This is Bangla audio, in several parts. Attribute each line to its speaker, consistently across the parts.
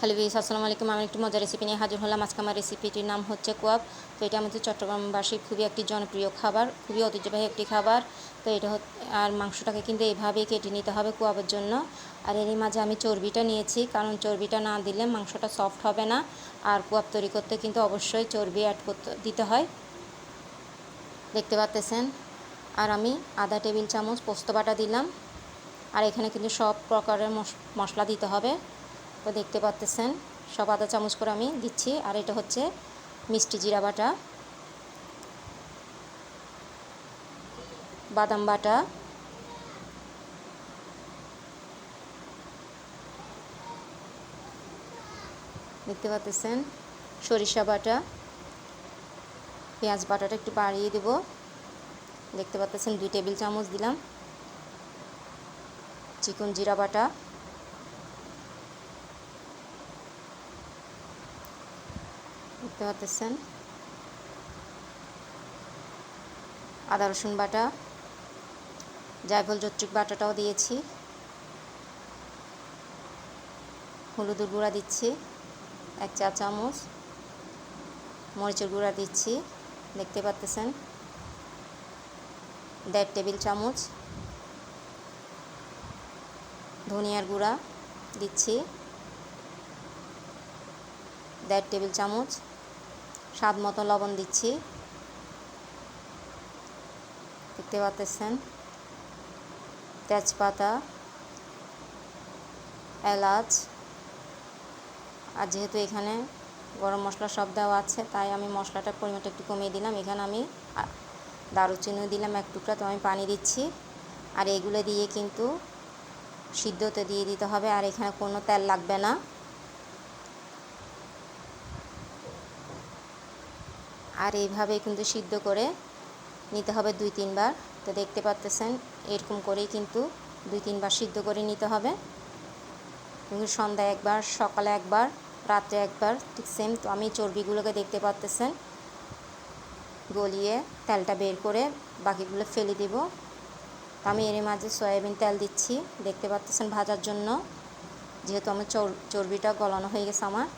Speaker 1: হ্যালো ভিউয়ার্স, আসসালামু আলাইকুম। আমি একটি মজার রেসিপি নিয়ে হাজির হলাম। আজকে আমার রেসিপিটির নাম হচ্ছে কোয়াব। তো এটা আমাদের চট্টগ্রামবাসীর খুবই একটি জনপ্রিয় খাবার, খুবই ঐতিহ্যবাহী একটি খাবার। তো এটা আর মাংসটাকে কিন্তু এভাবেই কেটে নিতে হবে কোয়াবের জন্য। আর এরই মাঝে আমি চর্বিটা নিয়েছি, কারণ চর্বিটা না দিলে মাংসটা সফট হবে না। আর কোয়াব তৈরি করতে কিন্তু অবশ্যই চর্বি অ্যাড দিতে হয়, দেখতে পাচ্ছেন। আর আমি আধা টেবিল চামচ পোস্ত বাটা দিলাম। আর এখানে কিন্তু সব প্রকারের মশলা দিতে হবে। তো দেখতে পাচ্ছেন সব আধা চামচ করে আমি দিচ্ছি। আর এটা হচ্ছে মিষ্টি জিরা বাটা, বাদাম বাটা, দেখতে পাচ্ছেন সরিষা বাটা, পেঁয়াজ বাটাটা একটু বাড়িয়ে দেব, দেখতে পাচ্ছেন 2 টেবিল চামচ দিলাম। চিকন জিরা বাটা, দেখতে পাচ্ছেন আদা রসুন বাটা, জায়ফল জৈত্রিক বাটাটাও দিয়েছি। হলুদের গুঁড়া দিচ্ছি 1 চা চামচ, মরিচের গুঁড়া দিচ্ছি, দেখতে পাচ্ছেন 1.5 টেবিল চামচ, ধনিয়ার গুঁড়া দিচ্ছি 1.5 টেবিল চামচ, স্বাদ মতো লবণ দিচ্ছি, দেখতে পাচ্ছেন তেজপাতা, এলাচ। আর যেহেতু এখানে গরম মশলা সব দেওয়া আছে, তাই আমি মশলাটার পরিমাণটা একটু কমিয়ে দিলাম। এখানে আমি দারুচিনি দিলাম 1 টুকরা, তো আমি পানি দিচ্ছি। আর এগুলো দিয়ে কিন্তু সিদ্ধতে দিয়ে দিতে হবে, আর এখানে কোনো তেল লাগবে না। আর এইভাবে কিন্তু সিদ্ধ করে নিতে হবে 2-3 বার। তো দেখতে পাচ্ছেন এরকম করেই কিন্তু 2-3 বার সিদ্ধ করে নিতে হবে। কিন্তু সন্ধ্যায় একবার, সকালে একবার, রাত্রে একবার, ঠিক সেম। তো আমি চর্বিগুলোকে দেখতে পাচ্ছেন গলিয়ে তেলটা বের করে বাকিগুলো ফেলে দিব। আমি এর মাঝে সয়াবিন তেল দিচ্ছি, দেখতে পাচ্ছেন ভাজার জন্য, যেহেতু আমার চর্বিটা গলানো হয়ে গেছে আমার।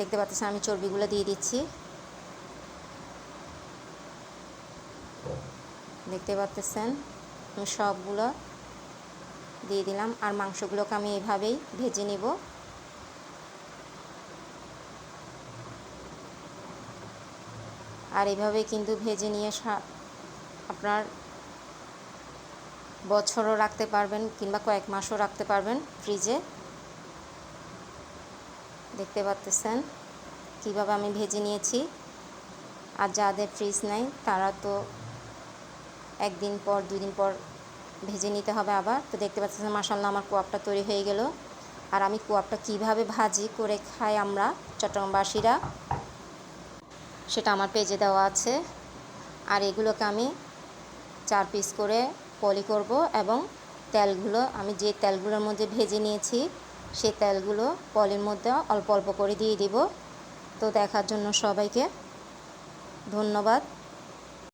Speaker 1: দেখতে পাচ্ছেন আমি চর্বিগুলো দিয়ে দিচ্ছি, দেখতে পাচ্ছেন আমি সবগুলো দিয়ে দিলাম। আর মাংসগুলোকে আমি এভাবেই ভেজে নেব। আর এভাবেই কিন্তু ভেজে নিয়ে আপনার বছরও রাখতে পারবেন, কিংবা কয়েক মাসও রাখতে পারবেন ফ্রিজে। দেখতে পাচ্ছেন কীভাবে আমি ভেজে নিয়েছি। আর যাদের ফ্রিজ নেই তারা তো 1 দিন পর 2 দিন পর ভেজে নিতে হবে আবার। তো দেখতে পাচ্ছেন মাশাআল্লাহ আমার কোয়াবটা তৈরি হয়ে গেল। আর আমি কোয়াবটা কিভাবে ভাজি করে খাই আমরা চট্টগ্রামবাসীরা, সেটা আমার পেজে দেওয়া আছে। আর এগুলোকে আমি 4 পিস করে পলি করব, এবং তেলগুলো আমি যে তেলগুলোর মধ্যে ভেজে নিয়েছি সেই তেলগুলো পলির মধ্যে অল্প অল্প করে দিয়ে দিব। তো দেখার জন্য সবাইকে ধন্যবাদ।